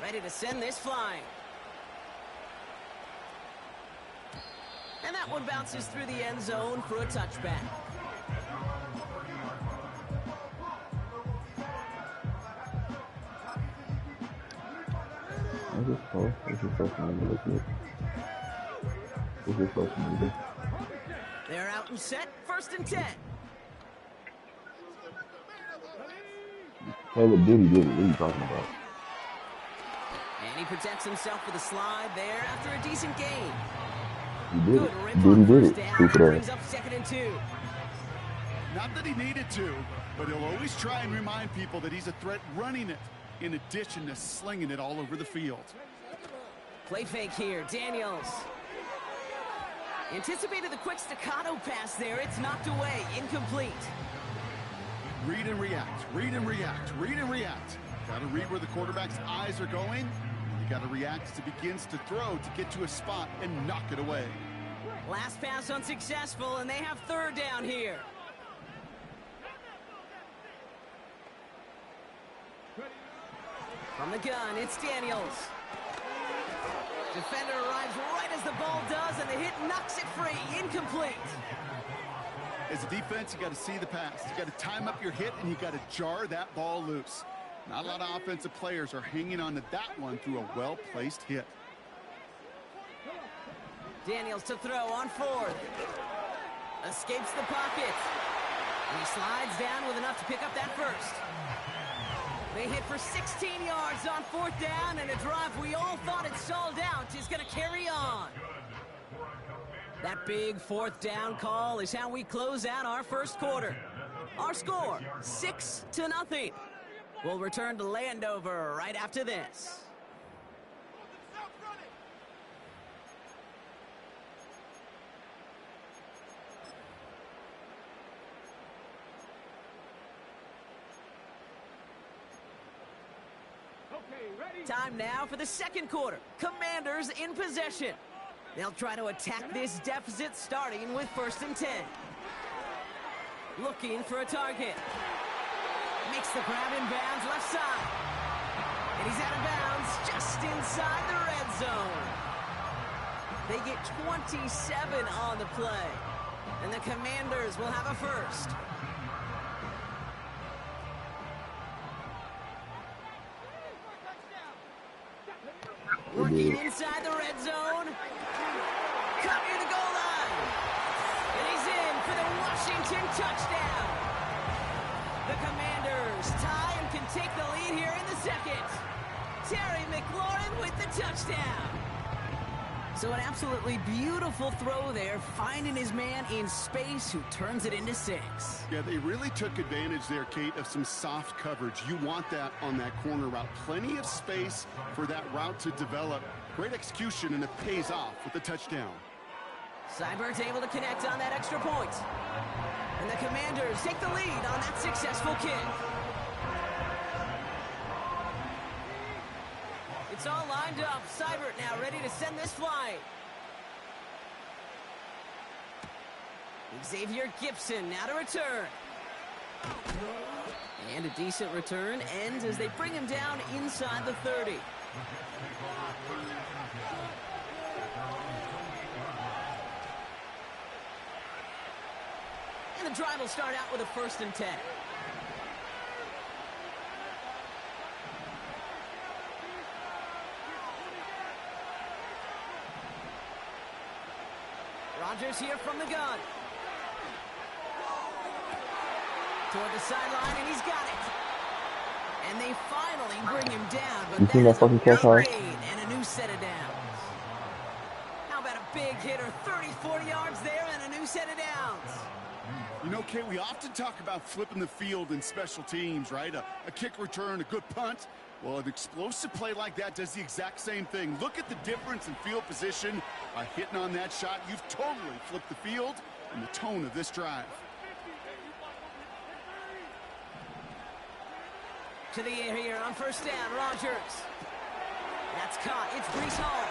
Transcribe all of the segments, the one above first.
Ready to send this flying. And that one bounces through the end zone for a touchback. This is close to me. This is close to me. They're out and set, 1st and 10. Taylor did. What are you talking about? And he protects himself with a slide there after a decent gain. He did Good it. rip on first down. Stupid Brings ass. up 2nd and 2. Not that he needed to, but he'll always try and remind people that he's a threat running it, in addition to slinging it all over the field. Play fake here, Daniels. Anticipated the quick staccato pass there. It's knocked away, incomplete. Read and react, read and react, read and react. Got to read where the quarterback's eyes are going. You got to react as he begins to throw to get to a spot and knock it away. Last pass unsuccessful, and they have 3rd down here. From the gun, it's Daniels. Defender arrives right as the ball does, and the hit knocks it free. Incomplete. As a defense, you got to see the pass. You got to time up your hit, and you got to jar that ball loose. Not a lot of offensive players are hanging on to that one through a well-placed hit. Daniels to throw on 4th. Escapes the pocket. And he slides down with enough to pick up that 1st. They hit for 16 yards on 4th down, and a drive we all thought had stalled out is going to carry on. That big 4th down call is how we close out our 1st quarter. Our score, 6-0. We'll return to Landover right after this. Time now for the 2nd quarter. Commanders in possession. They'll try to attack this deficit starting with 1st and 10. Looking for a target. Makes the grab in bounds left side. And he's out of bounds just inside the red zone. They get 27 on the play. And the Commanders will have a 1st. Working inside the red zone. Cut near the goal line. And he's in for the Washington touchdown. The Commanders tie and can take the lead here in the 2nd. Terry McLaurin with the touchdown. So an absolutely beautiful throw there, finding his man in space who turns it into 6. Yeah, they really took advantage there, Kate, of some soft coverage. You want that on that corner route. Plenty of space for that route to develop. Great execution, and it pays off with the touchdown. Seibert's able to connect on that extra point. And the Commanders take the lead on that successful kick. It's all lined up. Seibert now ready to send this flying. Xavier Gibson now to return. And a decent return ends as they bring him down inside the 30. And the drive will start out with a 1st and 10. Rodgers here from the gun. Toward the sideline, and he's got it. And they finally bring him down, but you seen that fucking catch, huh? And a new set of downs. How about a big hitter, 30, 40 yards there, and a new set of downs. You know, Kate, we often talk about flipping the field in special teams, right? A kick return, a good punt. Well, an explosive play like that does the exact same thing. Look at the difference in field position. By hitting on that shot, you've totally flipped the field and the tone of this drive. To the air here on 1st down, Rodgers. That's caught. It's Breece Hall.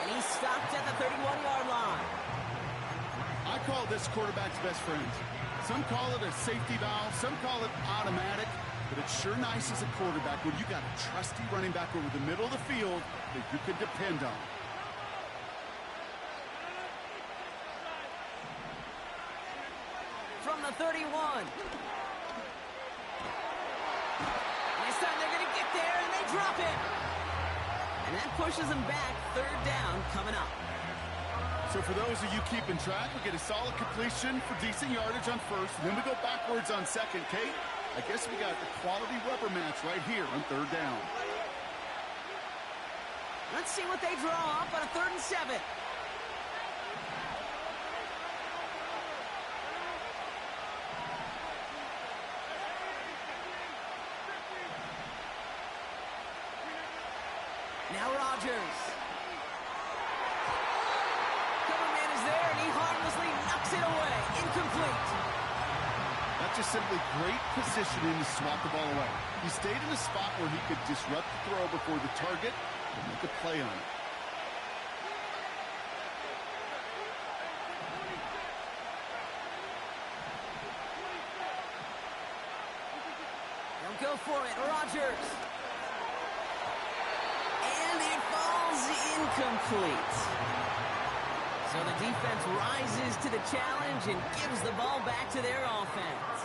And he's stopped at the 31-yard line. I call this quarterback's best friend. Some call it a safety valve. Some call it automatic. But it's sure nice as a quarterback when you got a trusty running back over the middle of the field that you can depend on. From the 31. This time they're going to get there, and they drop it. And that pushes them back. Third down coming up. So for those of you keeping track, we get a solid completion for decent yardage on first, and then we go backwards on second. Kate, I guess we got a quality rubber match right here on third down. Let's see what they draw up on a 3rd and 7. Now Rodgers. Cover man is there, and he harmlessly knocks it away. Incomplete. That's just simply great positioning to swat the ball away. He stayed in a spot where he could disrupt the throw before the target and make a play on it. They'll go for it. Rodgers. And it falls incomplete. So the defense rises to the challenge and gives the ball back to their offense.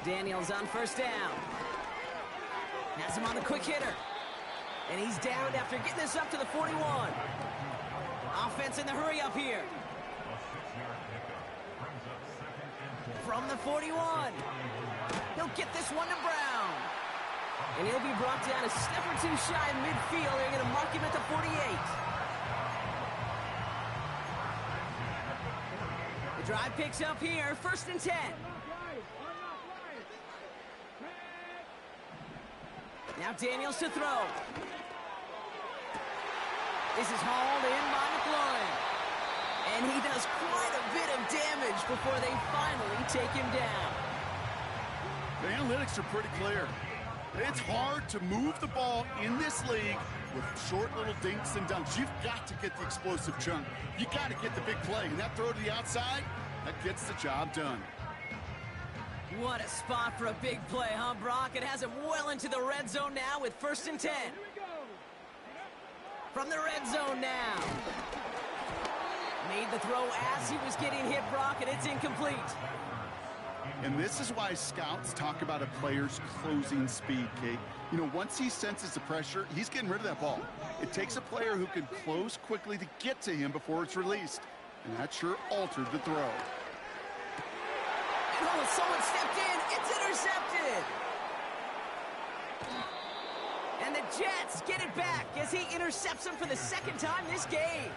Daniels on first down. Has him on the quick hitter. And he's down after getting this up to the 41. Offense in the hurry up here. From the 41. He'll get this one to Brown. And he'll be brought down a step or two shy of midfield. They're going to mark him at the 48. The drive picks up here. 1st and 10. Now Daniels to throw. This is hauled in by McLaurin. And he does quite a bit of damage before they finally take him down. The analytics are pretty clear. It's hard to move the ball in this league with short little dinks and dunks. You've got to get the explosive chunk. You got to get the big play. And that throw to the outside, that gets the job done. What a spot for a big play, huh, Brock? It has him well into the red zone now with 1st and 10. From the red zone now. Made the throw as he was getting hit, Brock, and it's incomplete. And this is why scouts talk about a player's closing speed, Kate. You know, once he senses the pressure, he's getting rid of that ball. It takes a player who can close quickly to get to him before it's released. And that sure altered the throw. Oh, someone stepped in. It's intercepted. And the Jets get it back as he intercepts him for the 2nd time this game.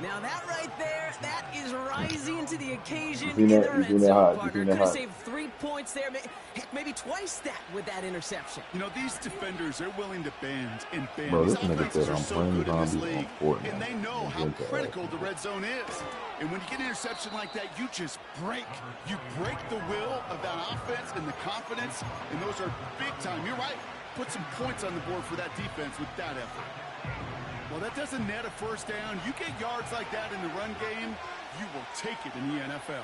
Now that right there, that is rising to the occasion in the red zone, partner. Could have saved 3 points there, heck, maybe twice that with that interception. You know, these defenders, they're willing to bend and bend. Bro, These this nigga offenses said are I'm so playing good in this zombies league, on Fortnite. and they know how critical the red zone is. And when you get an interception like that, you just break. You break the will of that offense and the confidence, and those are big time. You're right. Put some points on the board for that defense with that effort. Well, that doesn't net a 1st down. You get yards like that in the run game, you will take it in the NFL.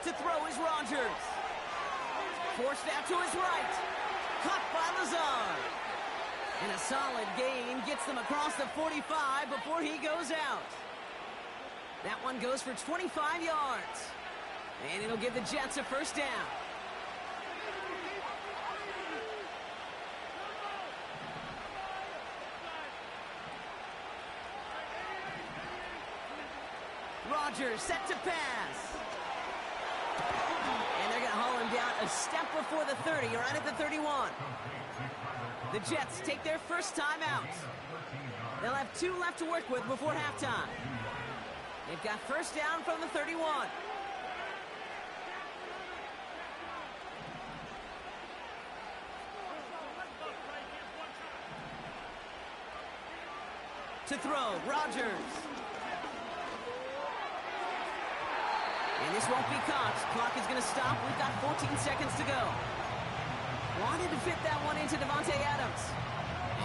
To throw is Rodgers. Forced out to his right. Caught by Lazard. And a solid gain gets them across the 45 before he goes out. That one goes for 25 yards. And it'll give the Jets a 1st down. Rodgers set to pass. And they're going to haul him down a step before the 30, right at the 31. The Jets take their 1st time out. They'll have 2 left to work with before halftime. They've got 1st down from the 31. To throw, Rodgers. And this won't be caught. Clock is going to stop. We've got 14 seconds to go. Wanted to fit that one into Davante Adams.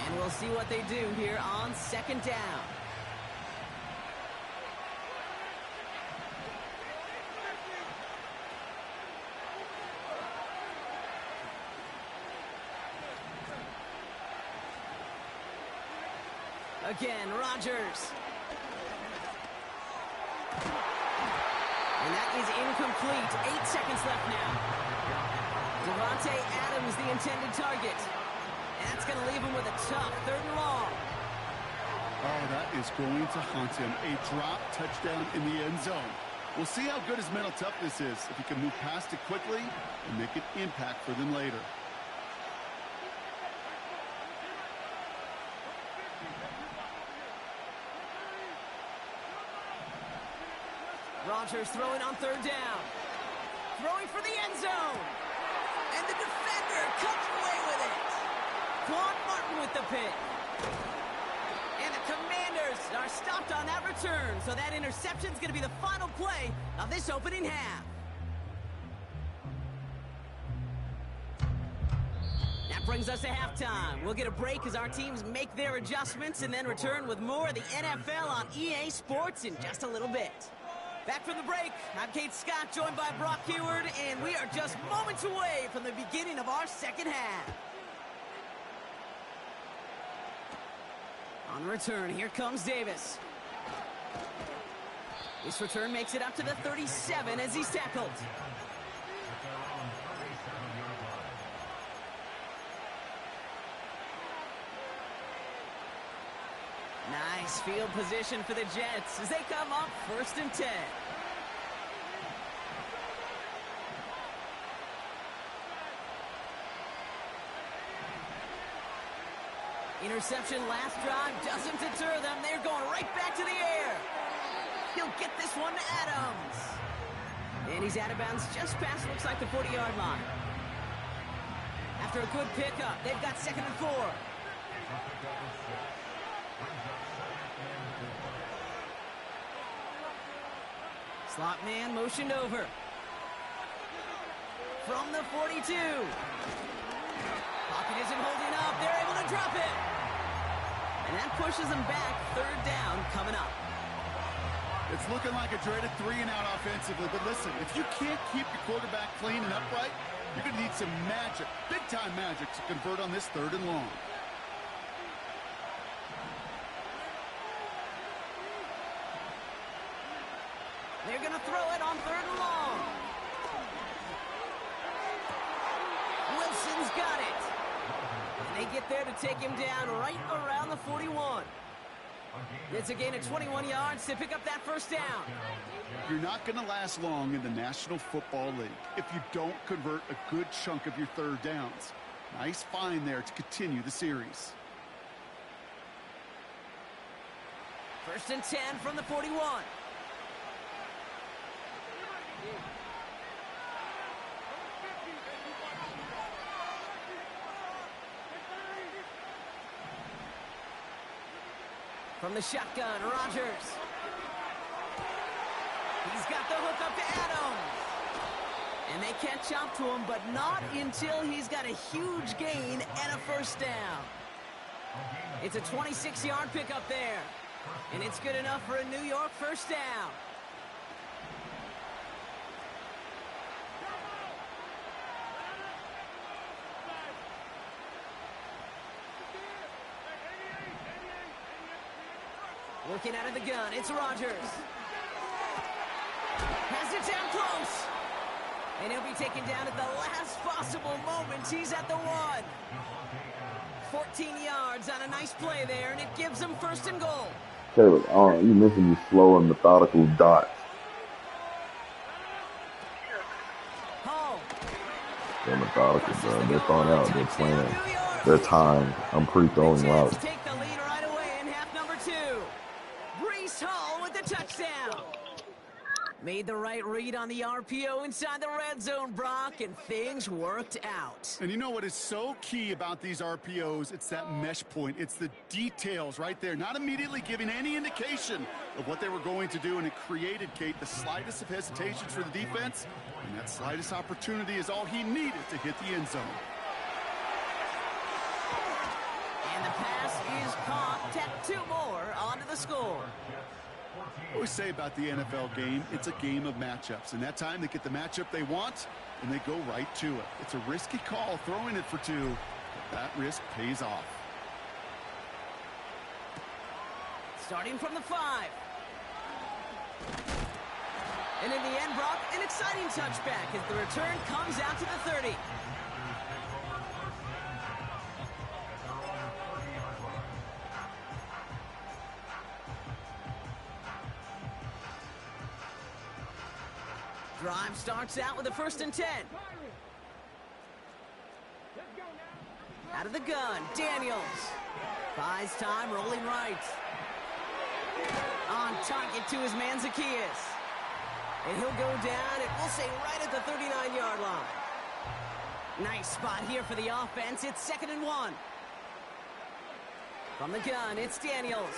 And we'll see what they do here on second down. Again, Rodgers. And that is incomplete. 8 seconds left now. Davante Adams, the intended target. And that's going to leave him with a tough 3rd and long. Oh, that is going to haunt him. A drop touchdown in the end zone. We'll see how good his mental toughness is if he can move past it quickly and make an impact for them later. Rodgers throwing on 3rd down. Throwing for the end zone. And the defender comes away with it. Quan Martin with the pick. And the Commanders are stopped on that return. So that interception is going to be the final play of this opening half. That brings us to halftime. We'll get a break as our teams make their adjustments and then return with more of the NFL on EA Sports in just a little bit. Back from the break, I'm Kate Scott, joined by Brock Heward, and we are just moments away from the beginning of our second half. On the return, here comes Davis. This return makes it up to the 37 as he's tackled. Nice field position for the Jets as they come up 1st and 10. Interception last drive doesn't deter them. They're going right back to the air. He'll get this one to Adams. And he's out of bounds just past, looks like, the 40-yard line. After a good pickup, they've got 2nd and 4. Slot man motioned over. From the 42. Pocket isn't holding up. They're able to drop it. And that pushes them back. 3rd down coming up. It's looking like a dreaded 3-and-out offensively. But listen, if you can't keep your quarterback clean and upright, you're going to need some magic, big-time magic, to convert on this 3rd and long. They're going to throw it on 3rd and long. Wilson's got it. And they get there to take him down right around the 41. It's a gain of 21 yards to pick up that 1st down. You're not going to last long in the National Football League if you don't convert a good chunk of your 3rd downs. Nice find there to continue the series. 1st and 10 from the 41. From the shotgun, Rodgers. He's got the hook up to Adams. And they catch up to him, but not until he's got a huge gain and a 1st down. It's a 26-yard pickup there. And it's good enough for a New York 1st down. Looking out of the gun, it's Rodgers. Has it down close. And he'll be taken down at the last possible moment. He's at the 1. 14 yards on a nice play there, and it gives him 1st and goal. Taylor, you missing these slow and methodical dots. Hall. They're methodical, bro. They're throwing out. They're playing. They're timed. I'm pre-throwing routes. Take the lead right away in half number 2. Breece Hall with the touchdown. Made the right read on the RPO inside the red zone, Brock, and things worked out. And you know what is so key about these RPOs? It's that mesh point. It's the details right there. Not immediately giving any indication of what they were going to do, and it created, Kate, the slightest of hesitations for the defense. And that slightest opportunity is all he needed to hit the end zone. the score. I always say about the NFL game, it's a game of matchups. And that time they get the matchup they want, and they go right to it. It's a risky call throwing it for 2. But that risk pays off. Starting from the 5. And in the end, Brock, an exciting touchback as the return comes out to the 30. Drive starts out with a 1st and 10. Out of the gun, Daniels. Buys time, rolling right. On target to his man, Zacchaeus. And he'll go down, and we'll say right at the 39-yard line. Nice spot here for the offense. It's 2nd and 1. From the gun, it's Daniels.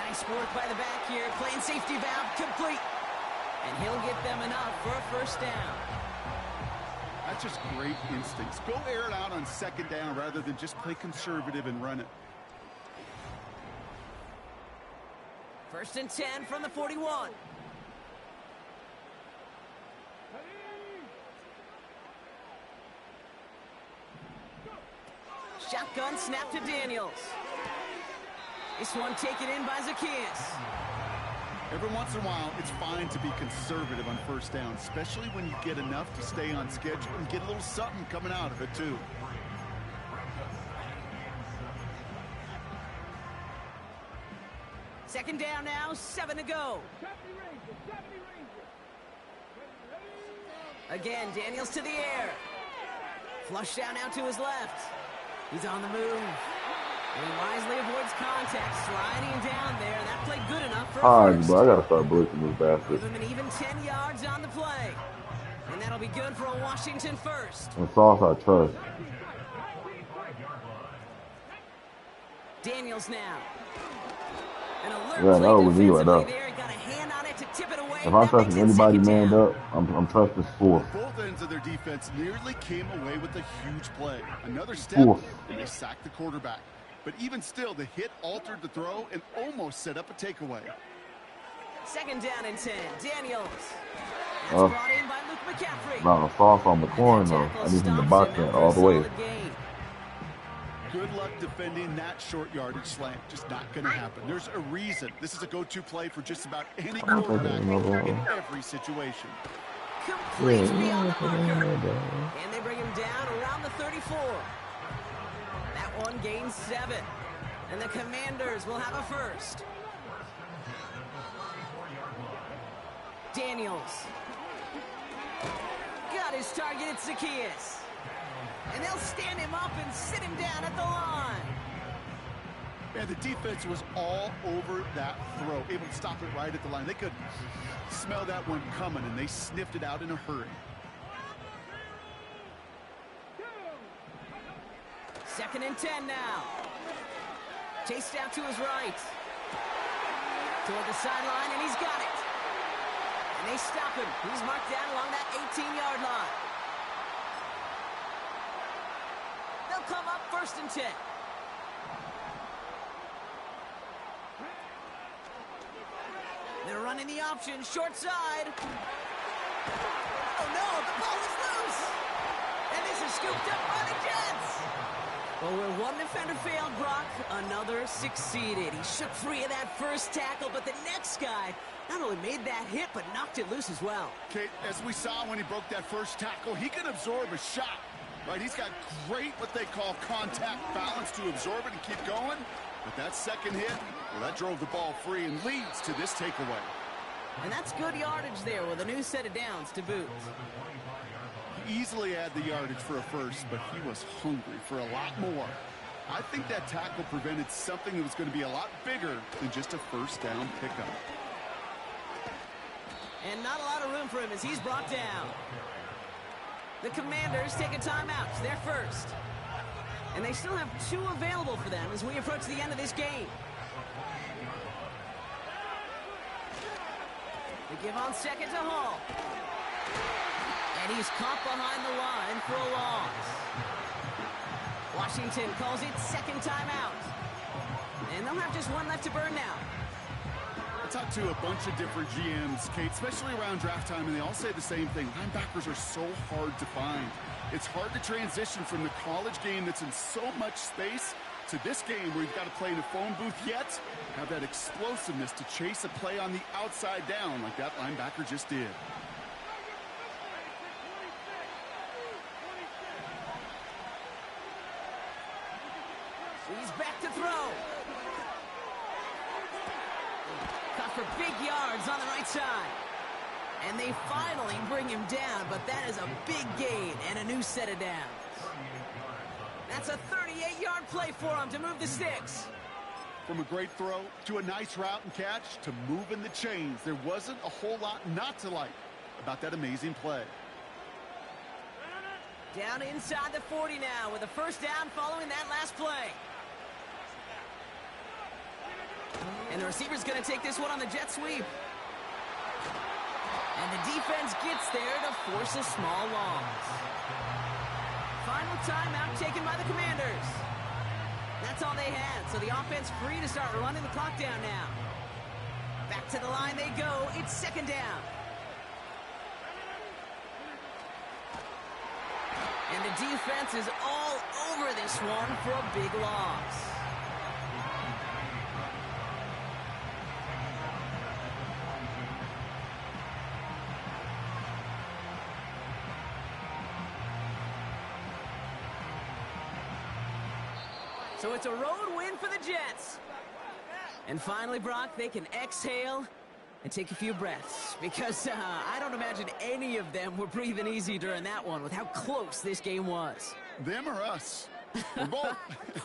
Nice work by the back here. Playing safety valve complete. And he'll get them enough for a 1st down. That's just great instincts. Go air it out on 2nd down rather than just play conservative and run it. 1st and 10 from the 41. Shotgun snap to Daniels. This one taken in by Zacchaeus. Every once in a while, it's fine to be conservative on 1st down, especially when you get enough to stay on schedule and get a little something coming out of it, too. Second down now, 7 to go. Again, Daniels to the air. Flush down out to his left. He's on the move. And he wisely avoids contact, sliding down there. That played good enough for a first. Bro, I gotta start blitzing this bastard. Give him an even 10 yards on the play. And that'll be good for a Washington 1st. And Sauce I trust. Daniels now. An alert Yeah, that was me right defensively there. there. Got a hand on it to tip it away. If I'm That trusting makes it anybody 2nd manned down. up, I'm trusting Spore. Both ends of their defense nearly came away with a huge play. Another step, Oof. and they sacked the quarterback. But even still, the hit altered the throw and almost set up a takeaway. 2nd down and 10. Daniels. That's Oh. brought in by Luke McCaffrey. No, Sauce on McLaurin, though. I need him to box that all the way. Good luck defending that short yardage slant. Just not going to happen. There's a reason. This is a go-to play for just about any quarterback in every situation. Complete beyond the marker. And they bring him down around the 34. That one gains 7. And the Commanders will have a 1st. Daniels. Got his target at Zacchaeus. And they'll stand him up and sit him down at the line. And the defense was all over that throw, able to stop it right at the line. They could smell that one coming, and they sniffed it out in a hurry. 2nd and 10 now. Chased out to his right. Toward the sideline, and he's got it. And they stop him. He's marked down along that 18-yard line. They'll come up 1st and 10. They're running the option, short side. Oh no, the ball is loose. And this is scooped up by the Jets. Well, where one defender failed, Brock, another succeeded. He shook free of that first tackle, but the next guy not only made that hit, but knocked it loose as well. Okay, as we saw when he broke that first tackle, he can absorb a shot. Right, he's got great what they call contact balance to absorb it and keep going. But that second hit, well, that drove the ball free and leads to this takeaway. And that's good yardage there with a new set of downs to boot. He easily had the yardage for a first, but he was hungry for a lot more. I think that tackle prevented something that was going to be a lot bigger than just a first down pickup. And not a lot of room for him as he's brought down. The Commanders take a timeout. It's their first. And they still have 2 available for them as we approach the end of this game. They give on second to Hall. And he's caught behind the line for a loss. Washington calls it second timeout. And they'll have just 1 left to burn now. talked to a bunch of different GMs, Kate, especially around draft time, and they all say the same thing. Linebackers are so hard to find. It's hard to transition from the college game that's in so much space to this game where you've got to play in a phone booth, yet have that explosiveness to chase a play on the outside down like that linebacker just did. He's back to throw. Cut for big yards on the right side. And they finally bring him down, but that is a big gain and a new set of downs. That's a 38-yard play for him to move the sticks. From a great throw to a nice route and catch to moving the chains, there wasn't a whole lot not to like about that amazing play. Down inside the 40 now with a first down following that last play. And the receiver's going to take this one on the jet sweep. And the defense gets there to force a small loss. Final timeout taken by the Commanders. That's all they had, so the offense free to start running the clock down now. Back to the line they go. It's second down. And the defense is all over this one for a big loss. So it's a road win for the Jets. And finally, Brock, they can exhale and take a few breaths. Because I don't imagine any of them were breathing easy during that one with how close this game was. Them or us? We're both.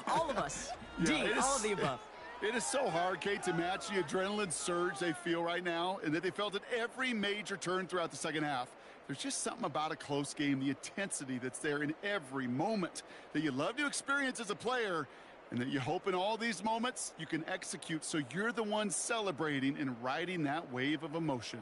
All of us. Yeah, D, all of the above. It is so hard, Kate, to match the adrenaline surge they feel right now and that they felt at every major turn throughout the second half. There's just something about a close game, the intensity that's there in every moment that you love to experience as a player, and that you hope in all these moments you can execute so you're the one celebrating and riding that wave of emotion.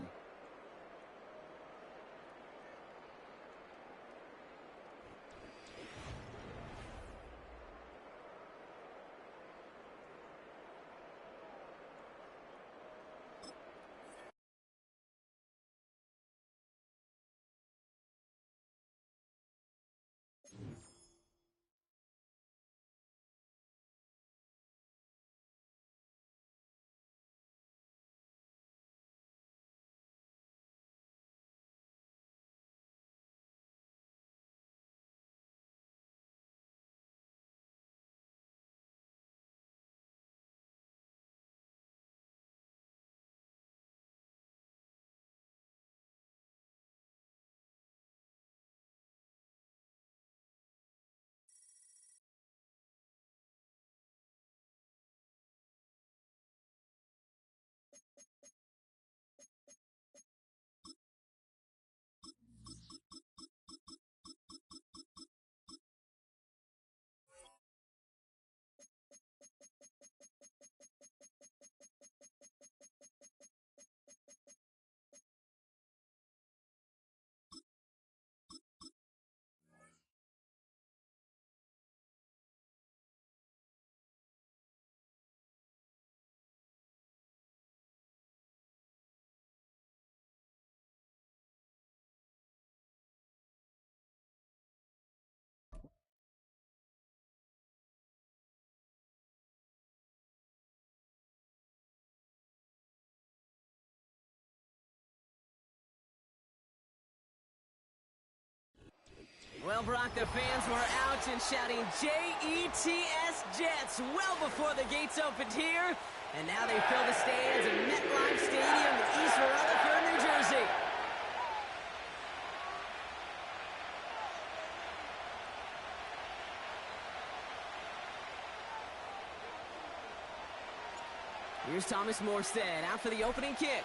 Well, Brock, the fans were out and shouting J-E-T-S Jets well before the gates opened here. And now they fill the stands at MetLife Stadium in East Rutherford, New Jersey. Here's Thomas Morstead out for the opening kick.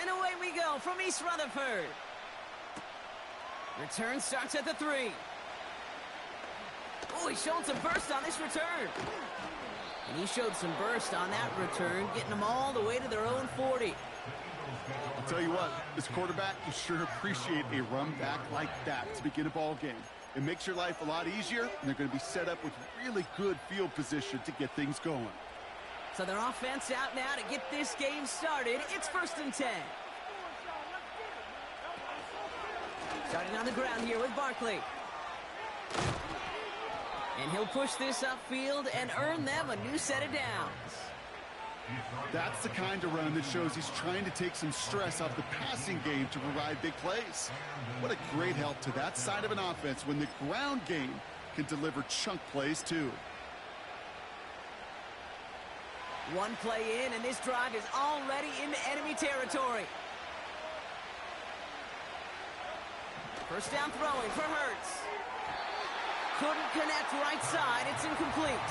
And away we go from East Rutherford. Return starts at the 3. Oh, he's showing some burst on this return. And he showed some burst on that return, getting them all the way to their own 40. I'll tell you what, as a quarterback, you sure appreciate a run back like that to begin a ball game. It makes your life a lot easier, and they're going to be set up with really good field position to get things going. So their offense out now to get this game started. It's 1st and 10. Starting on the ground here with Barkley. And he'll push this upfield and earn them a new set of downs. That's the kind of run that shows he's trying to take some stress off the passing game to provide big plays. What a great help to that side of an offense when the ground game can deliver chunk plays too. One play in, and this drive is already into enemy territory. First down throwing for Hurts. Couldn't connect right side. It's incomplete.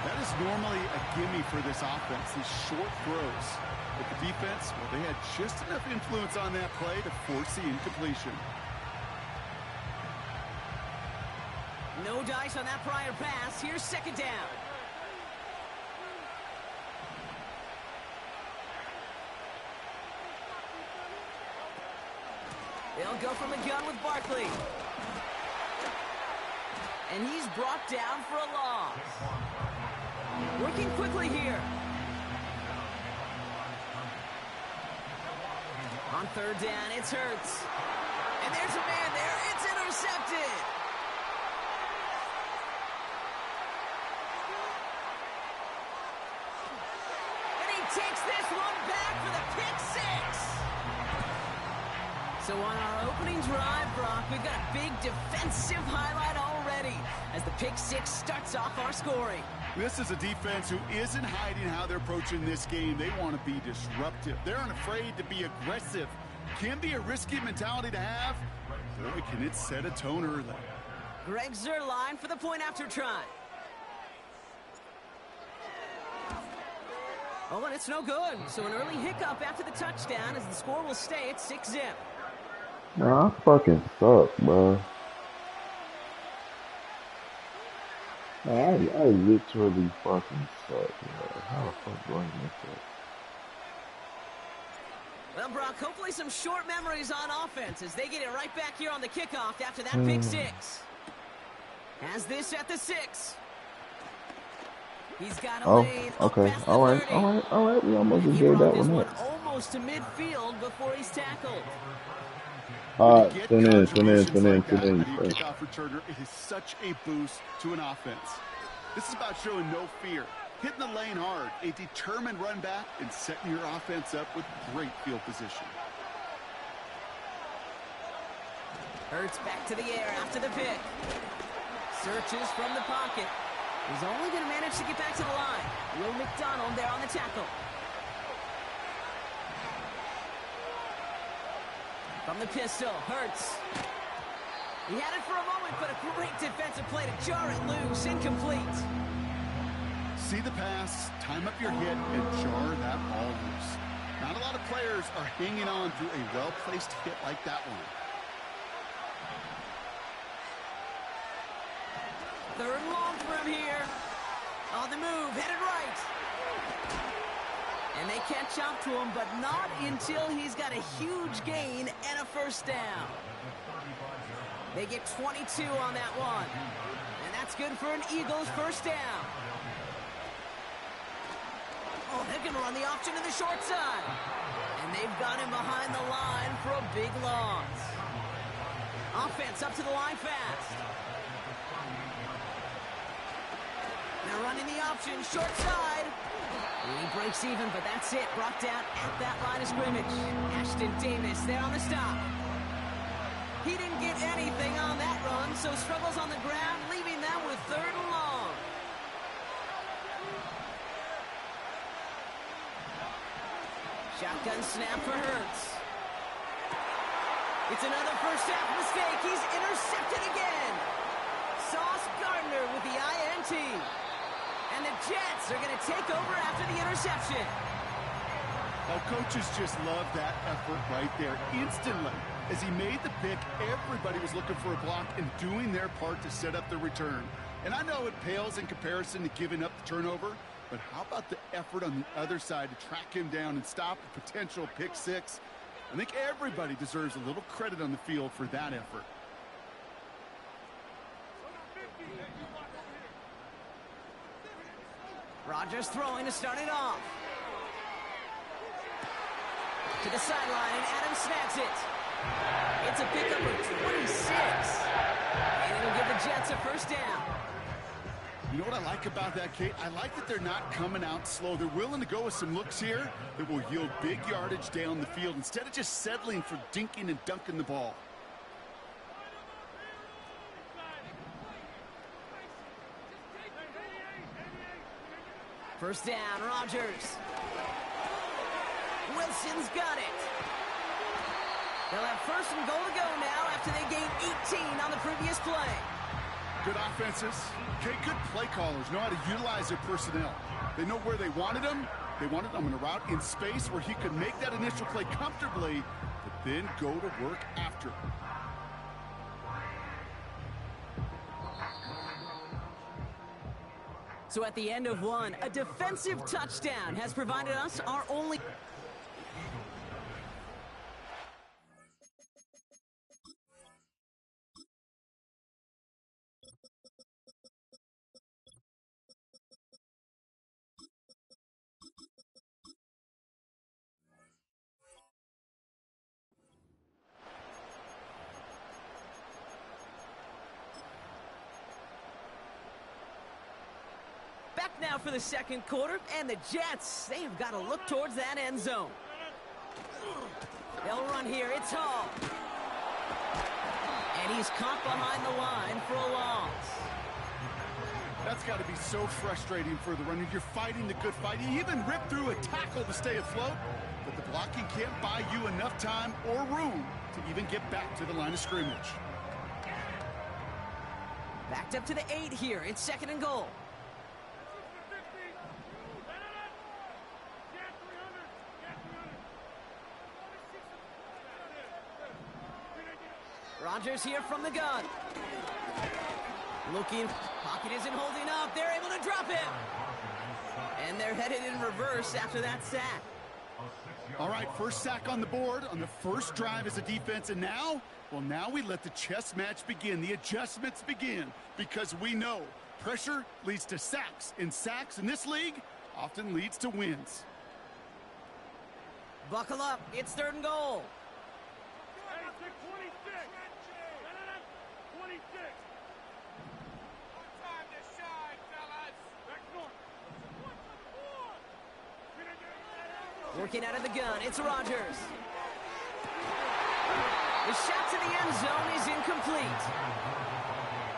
That is normally a gimme for this offense, these short throws. But the defense, well, they had just enough influence on that play to force the incompletion. No dice on that prior pass. Here's 2nd down. They'll go from the gun with Barkley. And he's brought down for a loss. Working quickly here. On 3rd down, it's Hurts. And there's a man there. It's intercepted. And he takes this one back for the pick 6. So on our opening drive, Brock, we've got a big defensive highlight already as the pick 6 starts off our scoring. This is a defense who isn't hiding how they're approaching this game. They want to be disruptive. They aren't afraid to be aggressive. Can be a risky mentality to have. Boy, can it set a tone early. Greg Zuerlein for the point after try. Oh, and it's no good. So an early hiccup after the touchdown as the score will stay at 6-0. Nah, I fucking suck, bro. I literally fucking suck, bro. How the fuck do I miss that? Well, Brock, hopefully some short memories on offense as they get it right back here on the kickoff after that pick 6. Has this at the 6. He's got a lane. Okay. All right. We almost just gave that one up. Almost to midfield before he's tackled. All right, send in. Kickoff returner, it is such a boost to an offense. This is about showing no fear, hitting the lane hard, a determined run back, and setting your offense up with great field position. Hurts back to the air after the pick. Searches from the pocket. He's only going to manage to get back to the line. Will McDonald there on the tackle. From the pistol, Hurts. He had it for a moment, but a great defensive play to jar it loose. Incomplete. See the pass, time up your hit, and jar that ball loose. Not a lot of players are hanging on to a well-placed hit like that one. 3rd and long for him here. On the move, headed right. And they catch up to him, but not until he's got a huge gain and a 1st down. They get 22 on that one. And that's good for an Eagles 1st down. Oh, they're going to run the option to the short side. And they've got him behind the line for a big loss. Offense up to the line fast. They're running the option, short side. He breaks even, but that's it. Brought down at that line of scrimmage. Ashton Davis there on the stop. He didn't get anything on that run, so struggles on the ground, leaving them with 3rd and long. Shotgun snap for Hurts. It's another first half mistake. He's intercepted again. Sauce Gardner with the INT. And the Jets are going to take over after the interception. Well, coaches just love that effort right there. Instantly, as he made the pick, everybody was looking for a block and doing their part to set up the return. And I know it pales in comparison to giving up the turnover, but how about the effort on the other side to track him down and stop a potential pick 6? I think everybody deserves a little credit on the field for that effort. Rodgers throwing to start it off. To the sideline, and Adams snags it. It's a pickup of 26. And it'll give the Jets a first down. You know what I like about that, Kate? I like that they're not coming out slow. They're willing to go with some looks here that will yield big yardage down the field instead of just settling for dinking and dunking the ball. First down, Rodgers. Wilson's got it. They'll have first and goal to go now after they gained 18 on the previous play. Good offenses. Okay, good play callers know how to utilize their personnel. They know where they wanted them. They wanted them in a route in space where he could make that initial play comfortably, but then go to work after. So at the end of one, a defensive touchdown has provided us our only... Back now for the second quarter, and the Jets, they have got to look towards that end zone. They'll run here. It's Hall. And he's caught behind the line for a loss. That's got to be so frustrating for the runner. You're fighting the good fight. You even ripped through a tackle to stay afloat, but the blocking can't buy you enough time or room to even get back to the line of scrimmage. Backed up to the 8 here. It's second and goal. Rodgers here from the gun. Looking, pocket isn't holding up. They're able to drop him. And they're headed in reverse after that sack. All right, first sack on the board on the first drive as a defense. And now, well, now we let the chess match begin. The adjustments begin because we know pressure leads to sacks. And sacks in this league often leads to wins. Buckle up. It's third and goal. Working out of the gun, it's Rodgers. The shot to the end zone is incomplete.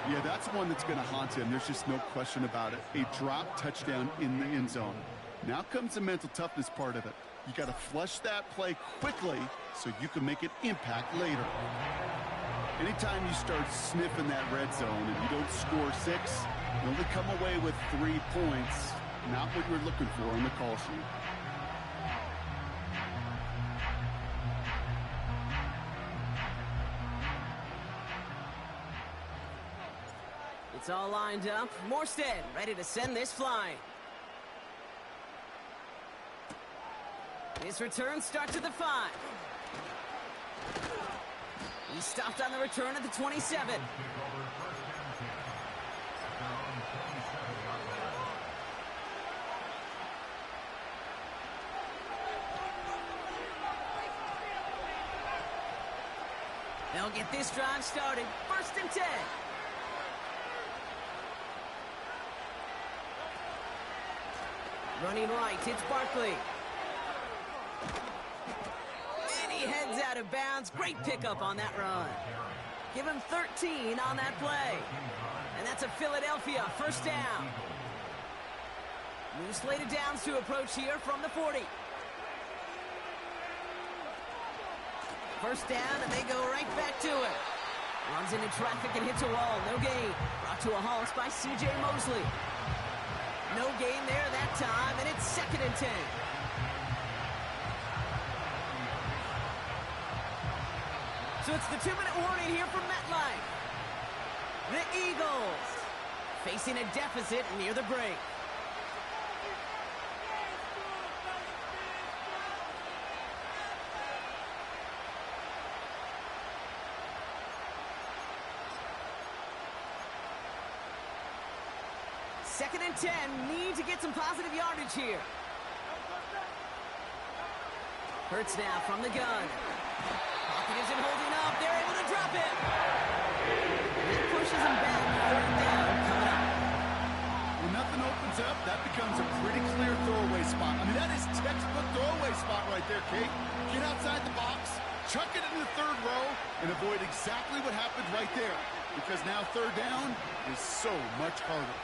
Yeah, that's one that's going to haunt him. There's just no question about it. A drop touchdown in the end zone. Now comes the mental toughness part of it. You got to flush that play quickly so you can make an impact later. Anytime you start sniffing that red zone and you don't score 6, you only come away with 3 points. Not what you're looking for on the call sheet. It's all lined up. Morstead ready to send this flying. His return starts at the 5. He stopped on the return at the 27. They'll get this drive started. First and 10. Running right, it's Barkley. And he heads out of bounds. Great pickup on that run. Give him 13 on that play. And that's a Philadelphia first down. New slate of downs to approach here from the 40. First down, and they go right back to it. Runs into traffic and hits a wall. No gain. Brought to a halt by C.J. Mosley. No gain there that time, and it's second and 10. So it's the 2-minute warning here from MetLife. The Eagles facing a deficit near the break. 2nd and 10. Need to get some positive yardage here. Hurts now from the gun. Pocket isn't holding up. They're able to drop it. That pushes him back. 3rd down coming up. When nothing opens up, that becomes a pretty clear throwaway spot. I mean, that is textbook throwaway spot right there, Kate. Get outside the box, chuck it in the 3rd row, and avoid exactly what happened right there. Because now 3rd down is so much harder.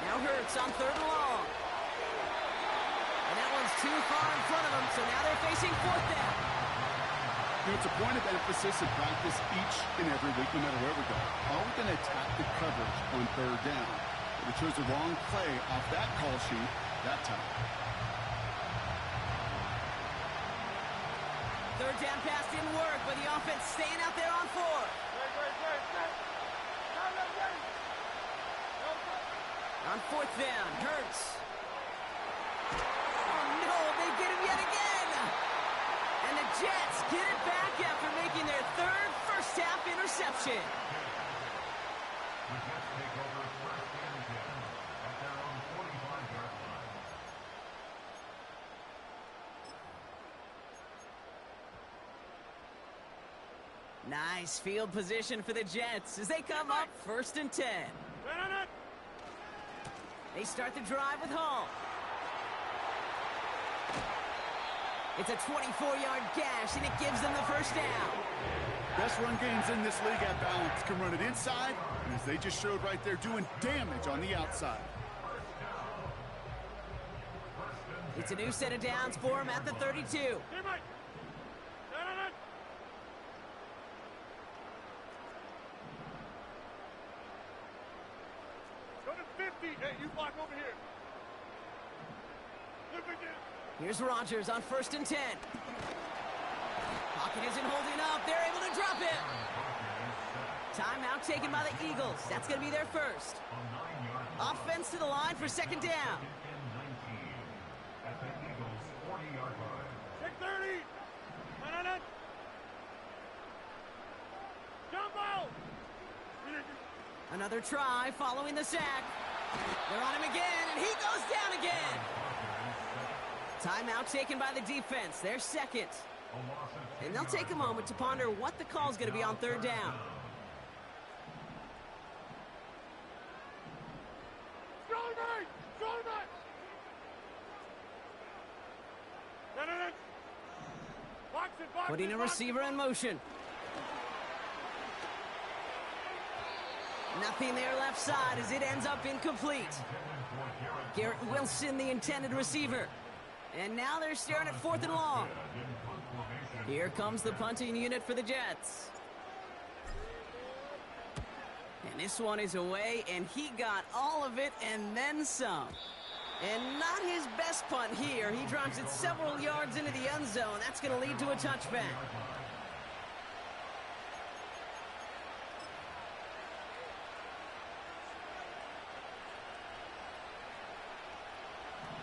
Now Hurts on 3rd and long. And that one's too far in front of them, so now they're facing 4th down. You know, it's a point of emphasis in practice each and every week, no matter where we go. Are we going to attack the coverage on 3rd down? We chose the wrong play off that call sheet that time. 3rd down pass didn't work, but the offense staying out there on 4th. On 4th down, Hurts. Oh no, they get him yet again! And the Jets get it back after making their 3rd first-half interception. The Jets take over 1st and 10 at their own 45-yard line. Nice field position for the Jets as they come up 1st and 10. They start the drive with Hall. It's a 24-yard gash, and it gives them the 1st down. Best run games in this league at balance can run it inside, and as they just showed right there, doing damage on the outside. It's a new set of downs for him at the 32. Hey, you block over here. Here's Rodgers on 1st and 10. Pocket isn't holding up. They're able to drop it. Timeout taken by the Eagles. That's going to be their 1st. Offense to the line for 2nd down. At the Eagles' 40-yard line. Check 30. Jumbo. Another try following the sack. They're on him again, and he goes down again. Timeout taken by the defense. They're 2nd. And they'll take a moment to ponder what the call's going to be on 3rd down. Putting a receiver in motion. Nothing there left side as it ends up incomplete. Garrett Wilson, the intended receiver. And now they're staring at 4th and long. Here comes the punting unit for the Jets. And this one is away, and he got all of it and then some. And not his best punt here. He drives it several yards into the end zone. That's going to lead to a touchback.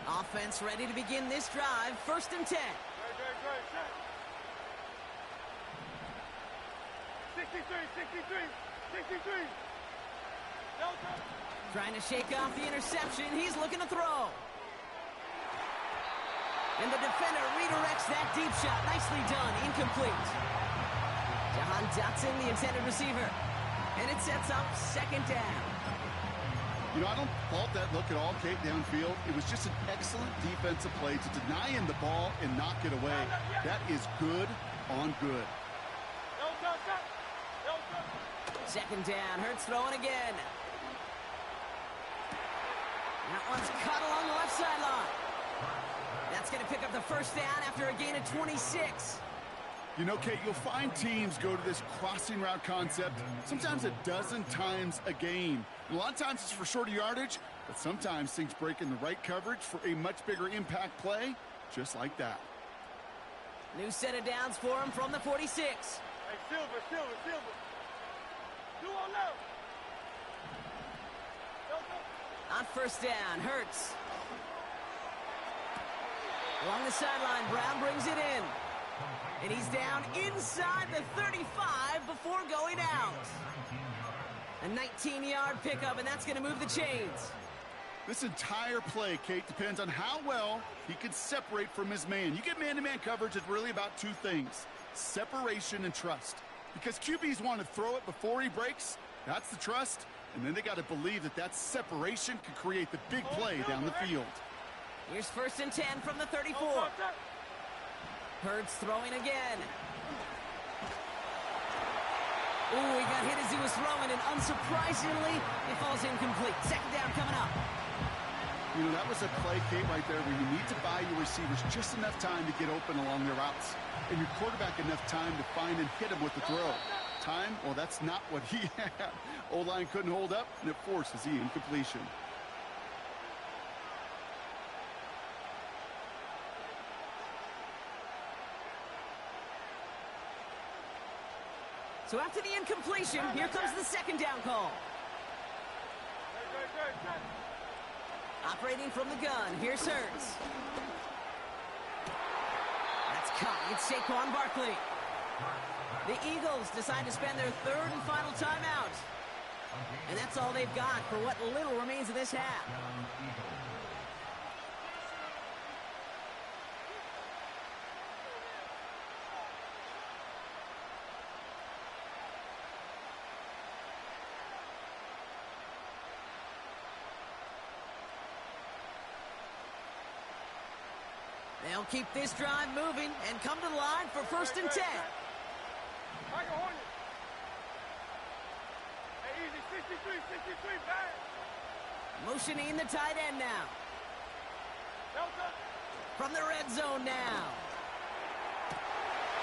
Offense ready to begin this drive. 1st and 10. 63. Trying to shake off the interception. He's looking to throw. And the defender redirects that deep shot. Nicely done. Incomplete. Jahan Dotson, the intended receiver. And it sets up 2nd down. You know, I don't fault that look at all, Kate, downfield. It was just an excellent defensive play to deny him the ball and knock it away. That is good on good. 2nd down. Hurts throwing again. That one's cut along the left sideline. That's going to pick up the 1st down after a gain of 26. You know, Kate, you'll find teams go to this crossing route concept sometimes a dozen times a game. And a lot of times it's for shorter yardage, but sometimes things break in the right coverage for a much bigger impact play, just like that. New set of downs for him from the 46. Hey, Silver. 2 on left. On 1st down, Hurts. Along the sideline, Brown brings it in. And he's down inside the 35 before going out. A 19-yard pickup, and that's going to move the chains. This entire play, Kate, depends on how well he can separate from his man. You get man-to-man coverage, it's really about two things: separation and trust. Because QBs want to throw it before he breaks, that's the trust, and then they got to believe that that separation can create the big play down the field. Here's 1st and 10 from the 34. Hurts throwing again. Ooh, he got hit as he was throwing, and unsurprisingly, it falls incomplete. 2nd down coming up. You know, that was a play, Kate, right there, where you need to buy your receivers just enough time to get open along their routes, and your quarterback enough time to find and hit him with the throw. Time? Well, that's not what he had. O-line couldn't hold up, and it forces the incompletion. So after the incompletion, here comes the 2nd down call. Operating from the gun, here's Hurts. That's caught. It's Saquon Barkley. The Eagles decide to spend their 3rd and final timeout. And that's all they've got for what little remains of this half. They'll keep this drive moving and come to the line for 1st and 10. Motioning the tight end now. From the red zone now.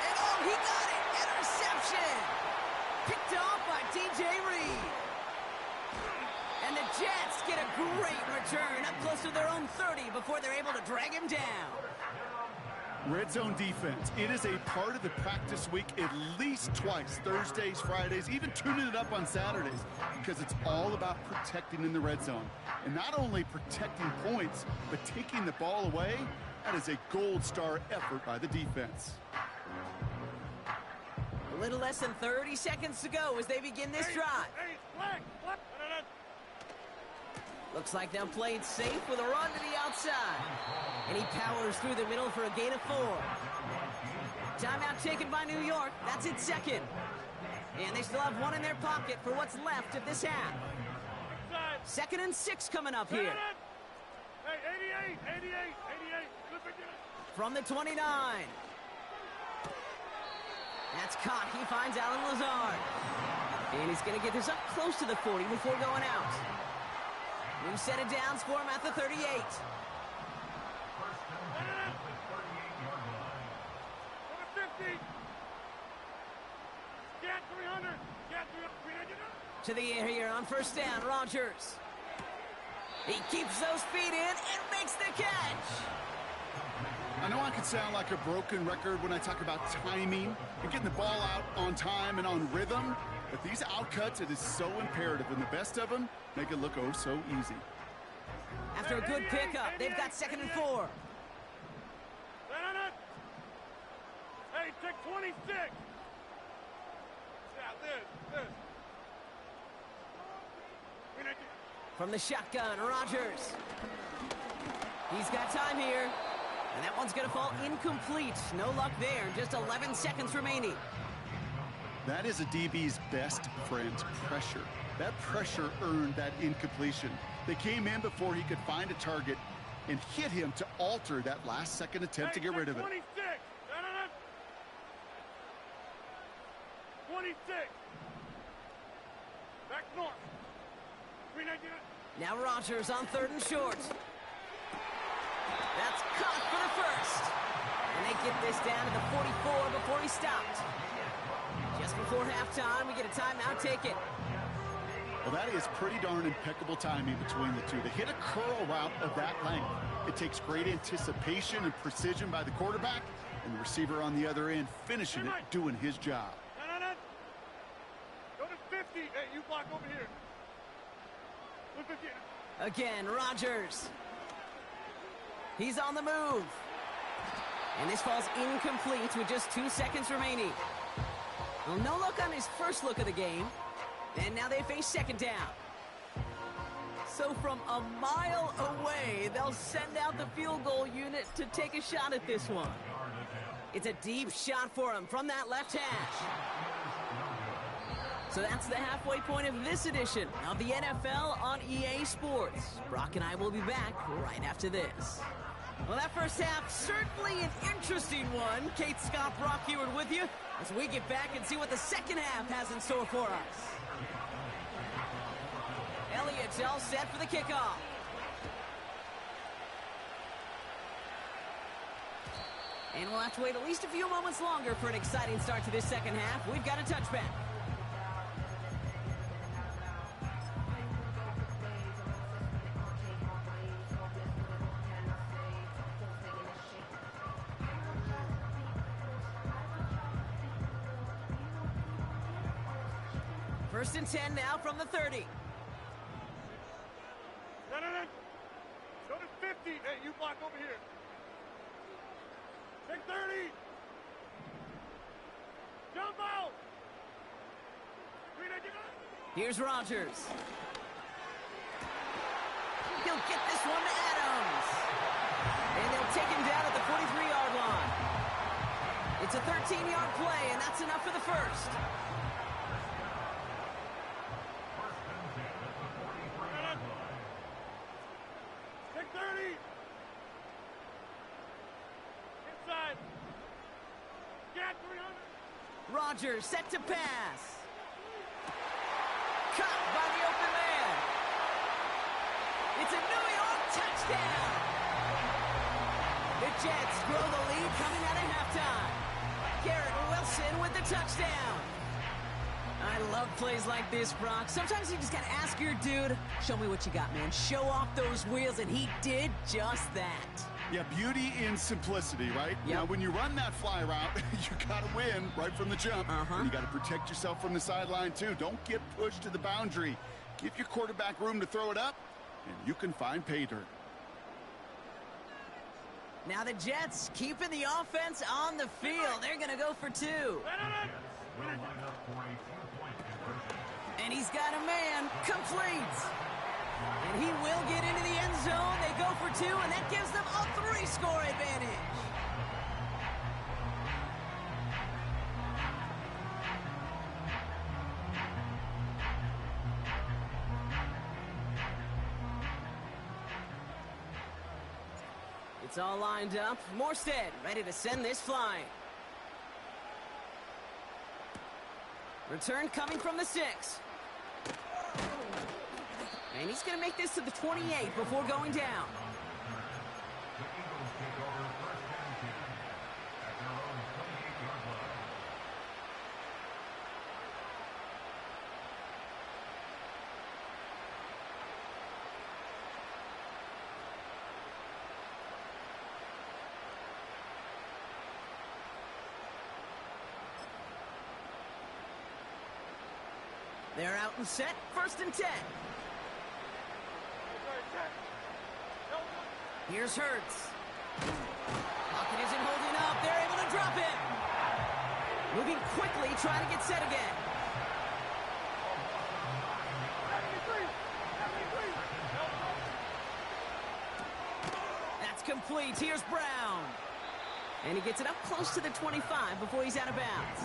And oh, he got it! Interception! Picked off by DJ Reed. And the Jets get a great return up close to their own 30 before they're able to drag him down. Red zone defense. It is a part of the practice week at least twice, Thursdays, Fridays, even tuning it up on Saturdays, because it's all about protecting in the red zone. And not only protecting points, but taking the ball away. That is a gold star effort by the defense. A little less than 30 seconds to go as they begin this drive. Looks like they'll play it safe with a run to the outside. And he powers through the middle for a gain of 4. Timeout taken by New York. That's its 2nd. And they still have 1 in their pocket for what's left of this half. 2nd and 6 coming up here. Hey, 88. From the 29. That's caught. He finds Alan Lazard. And he's going to get this up close to the 40 before going out. New set of downs for him at the 38. To the air here on 1st down, Rodgers. He keeps those feet in and makes the catch. I know I can sound like a broken record when I talk about timing and getting the ball out on time and on rhythm, but these outcuts, it is so imperative, and the best of them make it look oh so easy. After a good pickup, they've got 2nd and 4. Hey, take 26. Yeah, this. From the shotgun, Rodgers. He's got time here. And that one's going to fall incomplete. No luck there. Just 11 seconds remaining. That is a DB's best friend, pressure. That pressure earned that incompletion. They came in before he could find a target and hit him to alter that last-second attempt to get rid of it. 26. 26. Back north. Now Rodgers on 3rd and short. That's caught for the 1st. And they get this down to the 44 before he stopped. Just before halftime, we get a timeout taken. Well, that is pretty darn impeccable timing between the two. To hit a curl route of that length, it takes great anticipation and precision by the quarterback, and the receiver on the other end finishing it, doing his job. Go to 50. Hey, you block over here. Again, Rodgers. He's on the move. And this falls incomplete with just 2 seconds remaining. Well, no luck on his first look of the game. And now they face second down. So from a mile away, they'll send out the field goal unit to take a shot at this one. It's a deep shot for him from that left hash. So that's the halfway point of this edition of the NFL on EA Sports. Brock and I will be back right after this. Well, that first half, certainly an interesting one. Kate, Scott, Brock Heward with you as we get back and see what the second half has in store for us. Elliott's all set for the kickoff. And we'll have to wait at least a few moments longer for an exciting start to this second half. We've got a touchback. First and 10 now from the 30. No. Go to 50. Hey, you block over here. Take 30. Jump out. Here's Rodgers. He'll get this one to Adams. And they'll take him down at the 43-yard line. It's a 13-yard play, and that's enough for the first. Take 30. Inside. Get 300. Rodgers set to pass. Caught by the open man. It's a New York touchdown. The Jets grow the lead coming out of halftime. Garrett Wilson with the touchdown. I love plays like this, Brock. Sometimes you just got to ask your dude, show me what you got, man. Show off those wheels, and he did just that. Yeah, beauty in simplicity, right? Yep. Now, when you run that fly route, you got to win right from the jump. And you got to protect yourself from the sideline, too. Don't get pushed to the boundary. Give your quarterback room to throw it up, and you can find pay dirt. Now the Jets keeping the offense on the field. They're going to go for two. And he's got a man. Complete. And he will get into the end zone. They go for two, and that gives them a 3-score advantage. It's all lined up. Morstead ready to send this flying. Return coming from the 6. And he's going to make this to the 28 before going down. The Eagles take over first and 10 at their own 28-yard line. They're out and set. First and 10. Here's Hurts. Pocket isn't holding up. They're able to drop it. Moving quickly, trying to get set again. That's complete. Here's Brown. And he gets it up close to the 25 before he's out of bounds.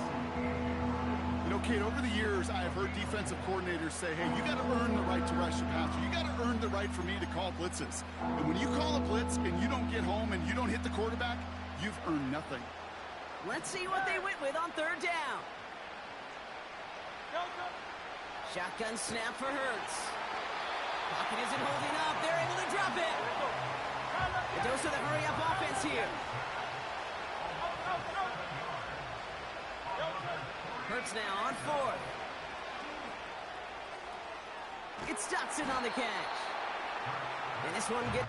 You know, Kate, over the years, I have heard defensive coordinators say, hey, you got to earn the right to rush your passer. You got to earn the right for me to call blitzes. And when you call a blitz and you don't get home and you don't hit the quarterback, you've earned nothing. Let's see what they went with on third down. Shotgun snap for Hurts. Pocket isn't holding up. They're able to drop it. The dose of the hurry-up offense here. Hurts now on 4th. It's Dotson on the catch. And this one gets...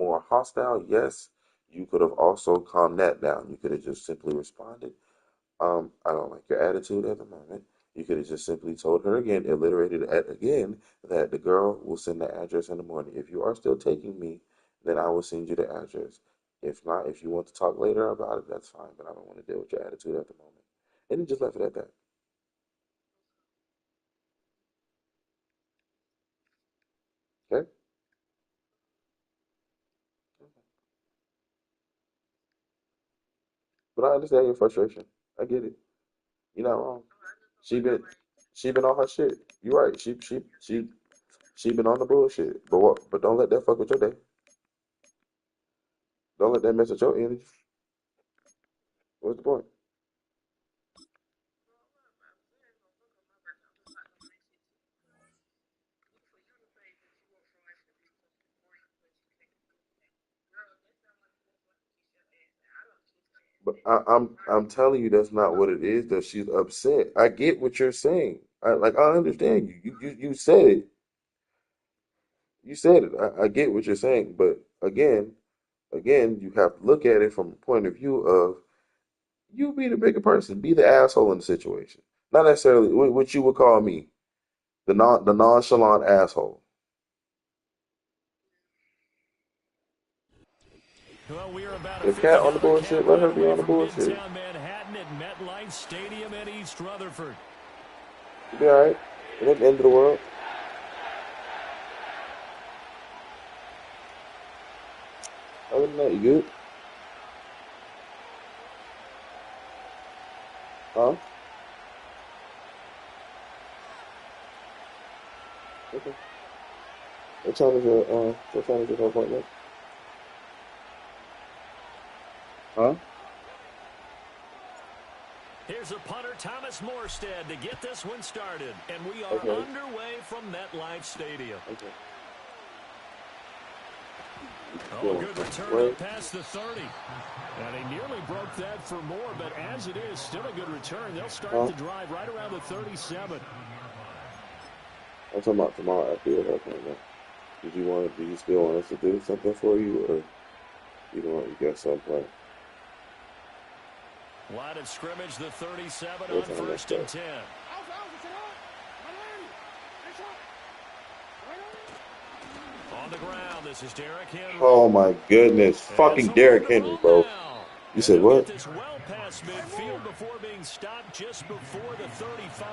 more hostile, yes, you could have also calmed that down. You could have just simply responded, I don't like your attitude at the moment. You could have just simply told her again, alliterated it again, that the girl will send the address in the morning. If you are still taking me, then I will send you the address. If not, if you want to talk later about it, that's fine, but I don't want to deal with your attitude at the moment. And he just left it at that. Okay? But I understand your frustration. I get it. You're not wrong. She been she been on her shit. You're right. She been on the bullshit. But what? But don't let that fuck with your day. Don't let that mess with your energy. What's the point? But I'm telling you that's not what it is. That she's upset. I get what you're saying. I understand you. You said it. You said it. I get what you're saying. But again, you have to look at it from a point of view of you be the bigger person, be the asshole in the situation. Not necessarily what you would call me, the nonchalant asshole. Well, we are about a If Cat on the 50-yard bullshit, count let right her be away on the from bullshit. Midtown Manhattan at MetLife Stadium in East Rutherford. You be all right. It ain't the end of the world. Other than that, you good? Huh? Okay. What time is your appointment? Huh? Here's a punter, Thomas Morstead, to get this one started. And we are Okay. underway from MetLife Stadium. Okay. Oh, good return up past the 30. And he nearly broke that for more, but as it is, still a good return. They'll start the drive right around the 37. I'm talking about tomorrow after your appointment. Do you still want us to do something for you, or you got some plan? Line of scrimmage, the 37 on What time first is and that? 10. On the ground, this is Derrick Henry. Oh my goodness. Fucking It's Derrick along the Henry, roll bro. now. You And said they'll get what? this well past midfield before being stopped just before the 35.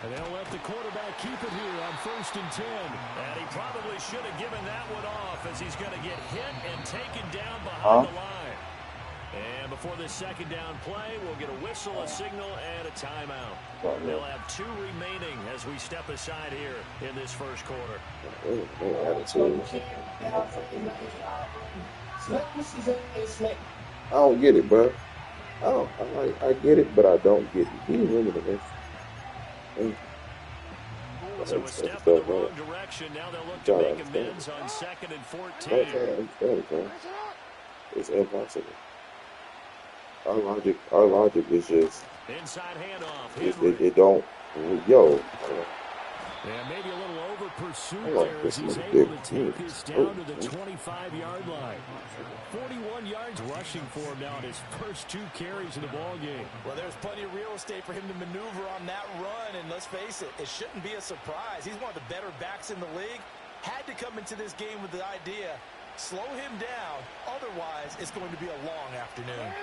And they'll let the quarterback keep it here on first and 10. And he probably should have given that one off as he's going to get hit and taken down behind the line. And before this second down play, we'll get a whistle, a signal, and a timeout. They'll have 2 remaining as we step aside here in this first quarter. I don't get it, bro. I get it, but I don't get it. These women are So a step in the wrong direction. Now they'll look to make amends on 2nd and 14. It's impossible. Our logic is just Inside handoff. Henry. it don't. Yo, And maybe a little over pursuit I like there as this he's nigga able to Derrick take this Henry. down to the 25-yard line. 41 yards rushing for him now in his first 2 carries in the ball game. Well, there's plenty of real estate for him to maneuver on that run, and let's face it, it shouldn't be a surprise. He's one of the better backs in the league. Had to come into this game with the idea, slow him down, otherwise it's going to be a long afternoon.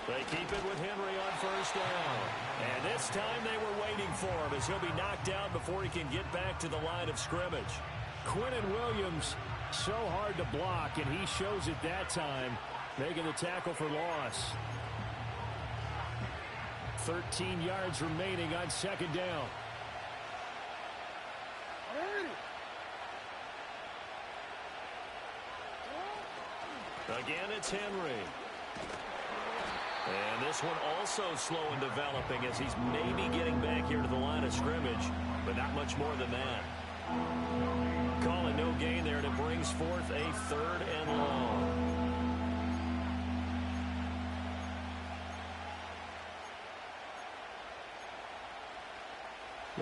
They keep it with Henry on first down. And this time they were waiting for him as he'll be knocked down before he can get back to the line of scrimmage. Quinnen Williams, so hard to block, and he shows it that time, making the tackle for loss. 13 yards remaining on second down. Again, it's Henry. And this one also slow in developing as he's maybe getting back here to the line of scrimmage, but not much more than that. Calling no gain there, and it brings forth a 3rd and long.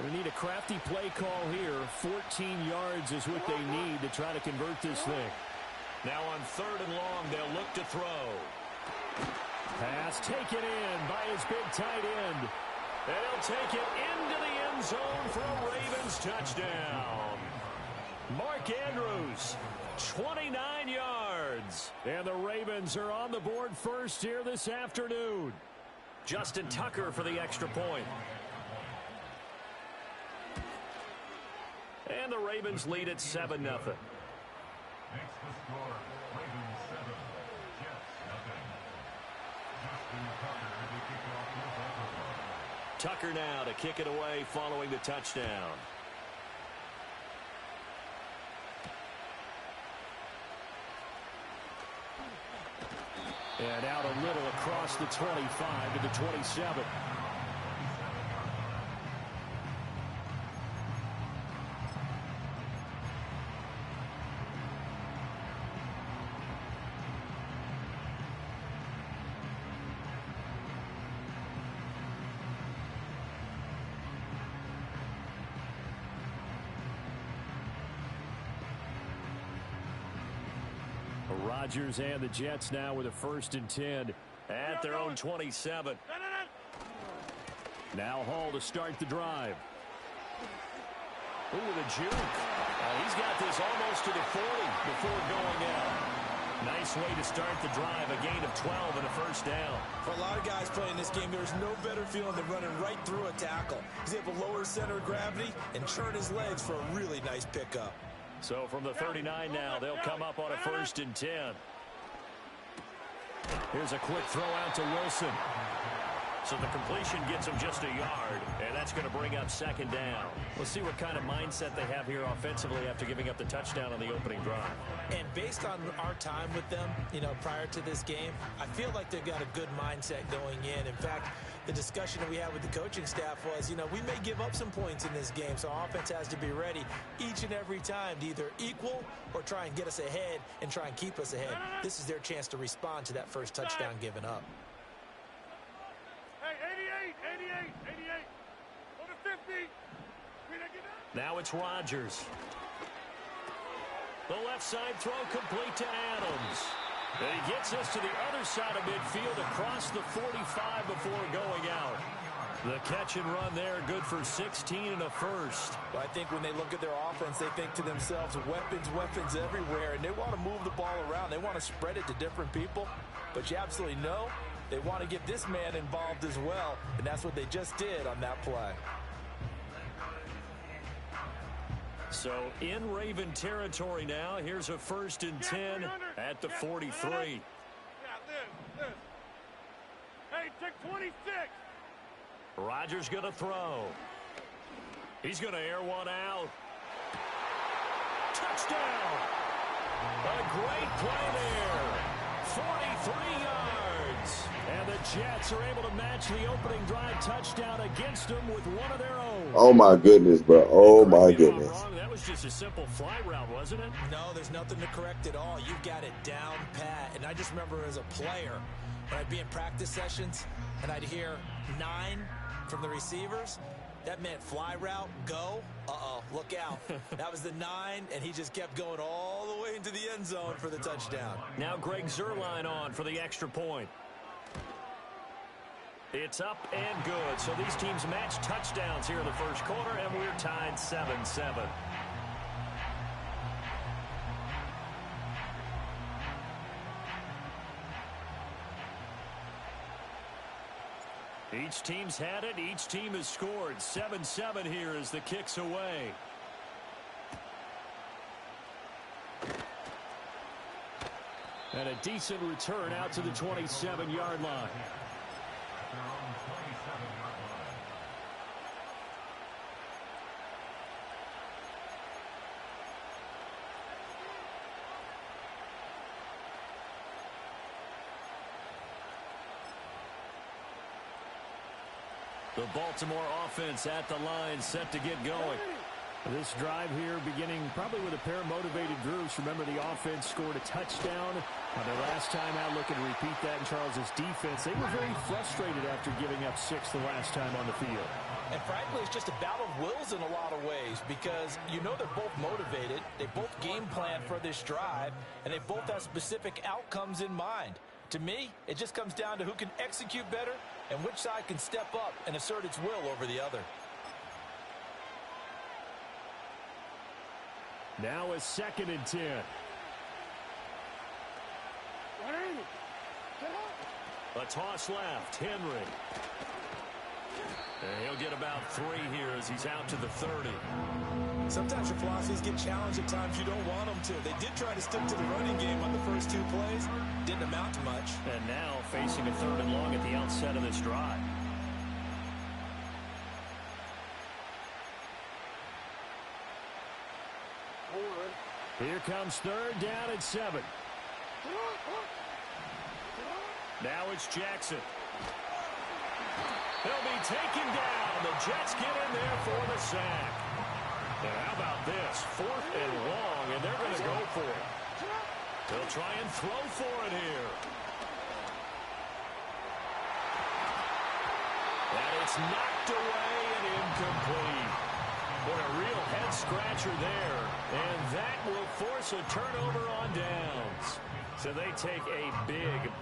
They need a crafty play call here. 14 yards is what they need to try to convert this thing. Now on 3rd and long, they'll look to throw. Pass taken in by his big tight end. And he'll take it into the end zone for a Ravens touchdown. Mark Andrews, 29 yards. And the Ravens are on the board first here this afternoon. Justin Tucker for the extra point. And the Ravens lead at 7-0. Makes the score Ravens 7, Jets nothing. Justin Tucker to kick off the offensive. Tucker now to kick it away following the touchdown. And out a little across the 25 to the 27. Rodgers and the Jets now with a 1st and 10 at their own 27. Now Hall to start the drive. Ooh, the juke. He's got this almost to the 40 before going out. Nice way to start the drive. A gain of 12 and a 1st down. For a lot of guys playing this game, there's no better feeling than running right through a tackle. He's able to lower center of gravity and churn his legs for a really nice pickup. So from the 39 now, they'll come up on a 1st and 10. Here's a quick throw out to Wilson. So the completion gets him just a yard, and that's going to bring up 2nd down. We'll see what kind of mindset they have here offensively after giving up the touchdown on the opening drive. And based on our time with them, prior to this game, I feel like they've got a good mindset going in. In fact, the discussion that we had with the coaching staff was, we may give up some points in this game, so our offense has to be ready each and every time to either equal or try and get us ahead and try and keep us ahead. This is their chance to respond to that first touchdown given up. Hey, 88. Go to 50. Now it's Rodgers. The left side throw complete to Adams. And he gets us to the other side of midfield across the 45 before going out. The catch and run there, good for 16 and a 1st. Well, I think when they look at their offense, they think to themselves, weapons everywhere, and they want to move the ball around. They want to spread it to different people, but you absolutely know they want to get this man involved as well, and that's what they just did on that play. So in Raven territory now, here's a 1st and 10 at the 43. Yeah, this. Hey, take 26. Rodgers going to throw. He's going to air one out. Touchdown! A great play there. 43 yards. And the Jets are able to match the opening drive touchdown against them with one of their own. Oh, my goodness, bro. Oh, my goodness. That was just a simple fly route, wasn't it? No, there's nothing to correct at all. You've got it down pat. And I just remember as a player, when I'd be in practice sessions and I'd hear 9 from the receivers, that meant fly route, go. Uh-oh, look out. That was the 9, and he just kept going all the way into the end zone for the touchdown. Now Greg Zuerlein on for the extra point. It's up and good. So these teams match touchdowns here in the first quarter, and we're tied 7-7. Each team's had it. Each team has scored. 7-7 here as the kick's away. And a decent return out to the 27-yard line. The Baltimore offense at the line, set to get going. This drive here beginning probably with a pair of motivated groups. Remember, the offense scored a touchdown on their last time out. Looking to repeat that in Charles's defense. They were very frustrated after giving up 6 the last time on the field. And frankly, it's just a battle of wills in a lot of ways because you know they're both motivated, they both game plan for this drive, and they both have specific outcomes in mind. To me, it just comes down to who can execute better and which side can step up and assert its will over the other. Now a 2nd and 10. A toss left, Henry. And he'll get about 3 here as he's out to the 30. Sometimes your philosophies get challenged at times you don't want them to. They did try to stick to the running game on the first 2 plays. Didn't amount to much. And now facing a 3rd and long at the outset of this drive. Here comes 3rd down and 7. Now it's Jackson. He'll be taken down. The Jets get in there for the sack. And how about this? 4th and long, and they're going to go for it. They'll try and throw for it here. And it's knocked away and incomplete. What a real head-scratcher there. And that will force a turnover on downs. So they take a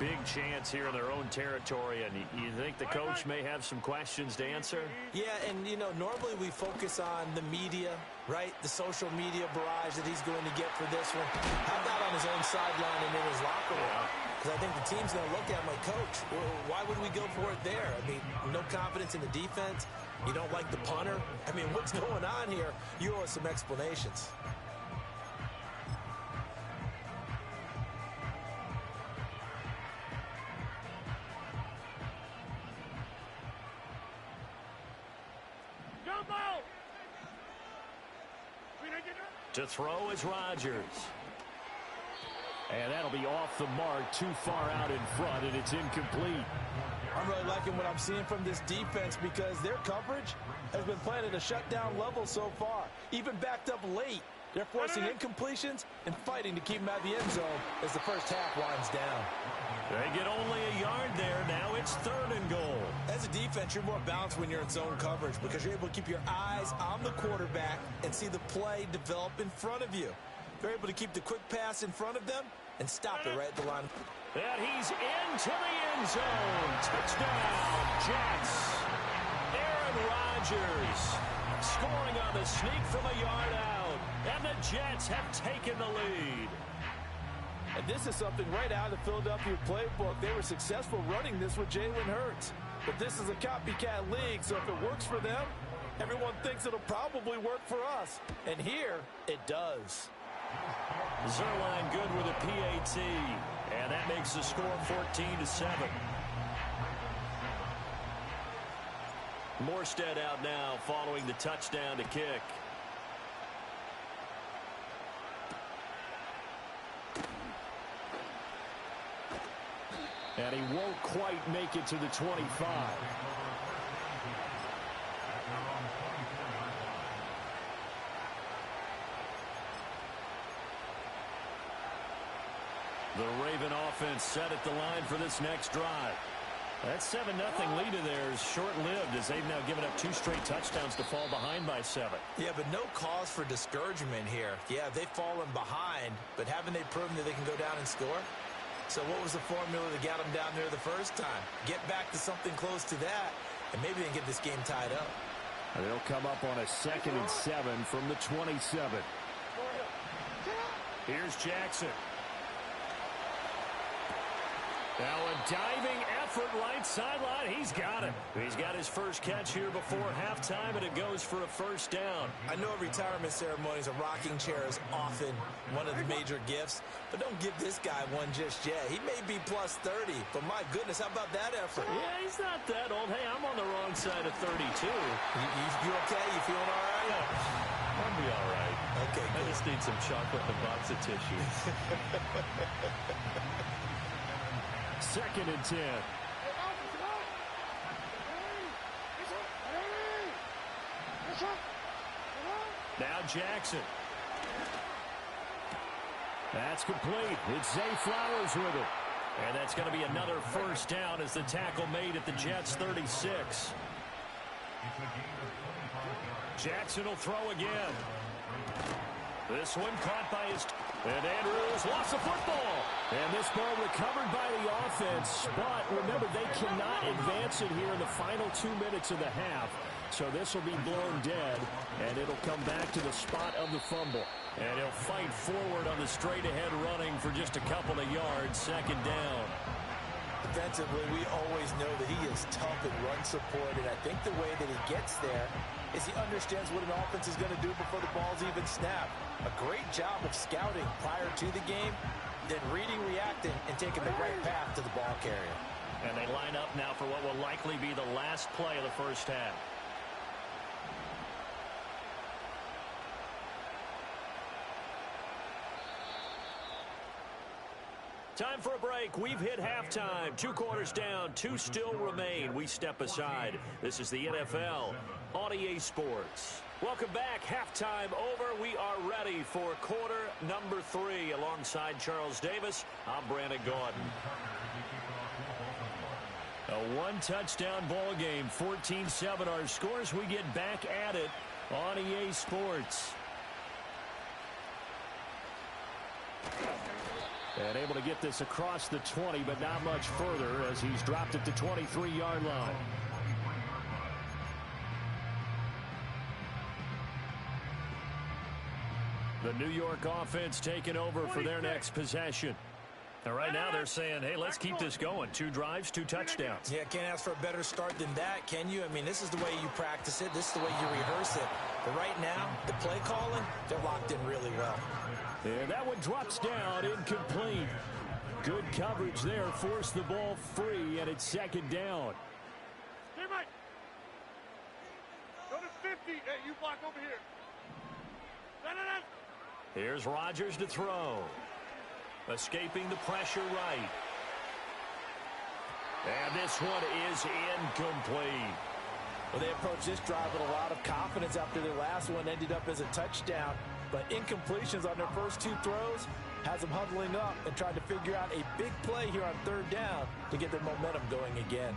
big chance here in their own territory. And you think the coach may have some questions to answer? Yeah, and, you know, normally we focus on the media, right? The social media barrage that he's going to get for this one. How about on his own sideline and in his locker room? Because I think the team's going to look at my coach. Well, why would we go for it there? I mean, no confidence in the defense. You don't like the punter. I mean, what's going on here? You owe us some explanations. To throw is Rodgers. And that'll be off the mark, too far out in front, and it's incomplete. I'm really liking what I'm seeing from this defense because their coverage has been playing at a shutdown level so far. Even backed up late, they're forcing incompletions and fighting to keep them out of the end zone as the first half winds down. They get only a yard there. Now it's 3rd and goal. As a defense, you're more balanced when you're in zone coverage because you're able to keep your eyes on the quarterback and see the play develop in front of you. They're able to keep the quick pass in front of them and stop it right at the line. And he's into the end zone. Touchdown, Jets. Aaron Rodgers scoring on the sneak from a yard out. And the Jets have taken the lead. And this is something right out of the Philadelphia playbook. They were successful running this with Jalen Hurts. But this is a copycat league, so if it works for them, everyone thinks it'll probably work for us. And here, it does. Zerline good with a PAT. And that makes the score 14-7. Morstead out now following the touchdown to kick. And he won't quite make it to the 25. The Raven offense set at the line for this next drive. That 7-0 lead of theirs short-lived as they've now given up 2 straight touchdowns to fall behind by 7. Yeah, but no cause for discouragement here. Yeah, they've fallen behind, but haven't they proven that they can go down and score? So what was the formula that got them down there the first time? Get back to something close to that, and maybe they can get this game tied up. And they'll come up on a 2nd and 7 from the 27. Here's Jackson. Now a diving effort right sideline. He's got it. He's got his first catch here before halftime, and it goes for a first down. I know retirement ceremonies, a rocking chair is often one of the major gifts, but don't give this guy one just yet. He may be plus 30, but my goodness, how about that effort? Yeah, he's not that old. Hey, I'm on the wrong side of 32. You okay? You feeling all right? Yeah, I'll be all right. Okay, I just need some chocolate and a box of tissues. 2nd and 10. Now Jackson. That's complete. It's Zay Flowers with it. And that's going to be another first down as the tackle made at the Jets' 36. It's a gain of 25 yards. Jackson will throw again. This one caught by his... And Andrews lost the football. And this ball recovered by the offense. But remember, they cannot advance it here in the final 2 minutes of the half. So this will be blown dead, and it'll come back to the spot of the fumble. And he'll fight forward on the straight-ahead running for just a couple of yards, second down. Defensively, we always know that he is tough in run support, and I think the way that he gets there is he understands what an offense is going to do before the ball's even snapped. A great job of scouting prior to the game, then reading, reacting, and taking the right path to the ball carrier. And they line up now for what will likely be the last play of the first half. Time for a break. We've hit halftime. 2 quarters down. 2 still remain. We step aside. This is the NFL on EA Sports. Welcome back. Halftime over. We are ready for quarter number 3. Alongside Charles Davis, I'm Brandon Gaudin. A 1-touchdown ball game. 14-7 our scores. We get back at it on EA Sports. And able to get this across the 20, but not much further as he's dropped at the 23-yard line. The New York offense taking over for their next possession. And right now they're saying, hey, let's keep this going. 2 drives, 2 touchdowns. Yeah, can't ask for a better start than that, can you? I mean, this is the way you practice it. This is the way you rehearse it. But right now, the play calling, they're locked in really well. And that one drops down, incomplete. Good coverage there, forced the ball free, and it's second down. Callmehmike. Go to 50. Hey, you block over here. Here's Rodgers to throw. Escaping the pressure right. And this one is incomplete. Well, they approached this drive with a lot of confidence after their last one ended up as a touchdown. But incompletions on their first 2 throws has them huddling up and trying to figure out a big play here on 3rd down to get their momentum going again.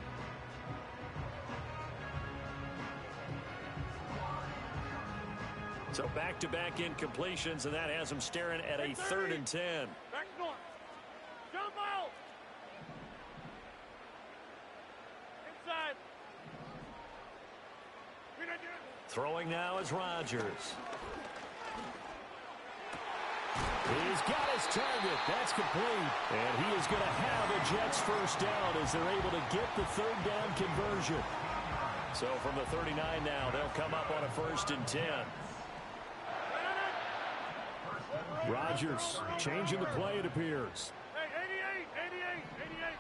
So back-to-back incompletions, and that has them staring at a 3rd and 10. Back north. Jump out. Inside. Throwing now is Rodgers. He's got his target. That's complete. And he is going to have a Jets first down as they're able to get the 3rd down conversion. So from the 39 now, they'll come up on a 1st and 10. Rodgers changing the play, it appears. Hey, 88.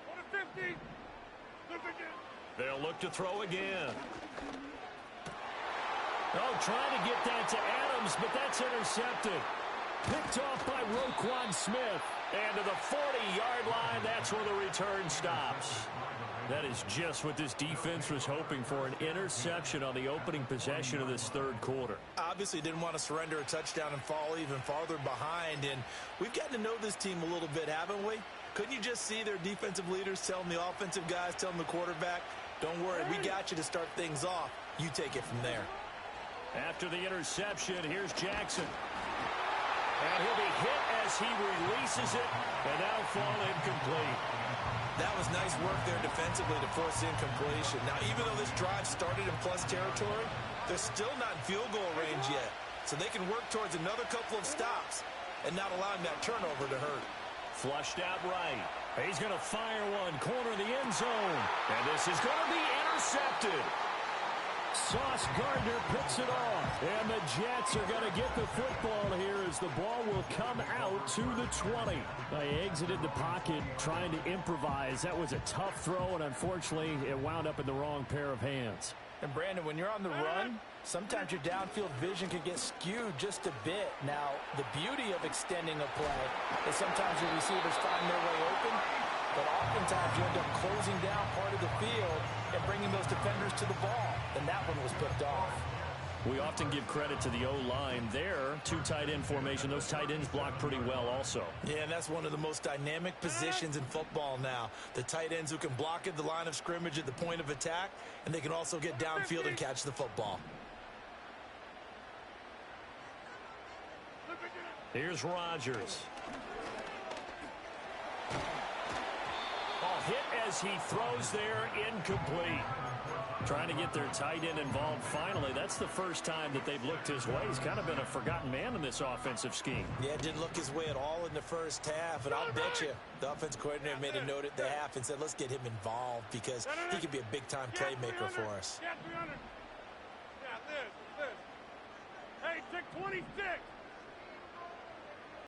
Go to 50. Look again. They'll look to throw again. Oh, trying to get that to Adams, but that's intercepted. Picked off by Roquan Smith. And to the 40-yard line, that's where the return stops. That is just what this defense was hoping for, an interception on the opening possession of this 3rd quarter. Obviously didn't want to surrender a touchdown and fall even farther behind. And we've gotten to know this team a little bit, haven't we? Couldn't you just see their defensive leaders telling the offensive guys, telling the quarterback, don't worry, we got you to start things off. You take it from there. After the interception, here's Jackson. And he'll be hit as he releases it, and that'll fall incomplete. That was nice work there defensively to force incompletion. Now, even though this drive started in plus territory, they're still not in field goal range yet. So they can work towards another couple of stops and not allowing that turnover to hurt. Flushed out right. He's going to fire one, corner of the end zone. And this is going to be intercepted. Sauce Gardner picks it off. And the Jets are going to get the football here as the ball will come out to the 20. They exited the pocket trying to improvise. That was a tough throw, and unfortunately, it wound up in the wrong pair of hands. And Brandon, when you're on the run, sometimes your downfield vision can get skewed just a bit. Now, the beauty of extending a play is sometimes your receivers find their way open, but oftentimes you end up closing down part of the field and bringing those defenders to the ball. And that one was picked off. We often give credit to the O-line there. Two tight end formation. Those tight ends block pretty well also. Yeah, and that's one of the most dynamic positions in football now. The tight ends who can block at the line of scrimmage at the point of attack, and they can also get downfield and catch the football. Here's Rodgers. Hit as he throws there, incomplete. Trying to get their tight end involved finally. That's the first time that they've looked his way. He's kind of been a forgotten man in this offensive scheme. Yeah, didn't look his way at all in the first half, and I'll bet you the offense coordinator made a note at the half and said, let's get him involved because he could be a big-time playmaker for us. Yeah, 300. Yeah, Liz. Hey, take 26.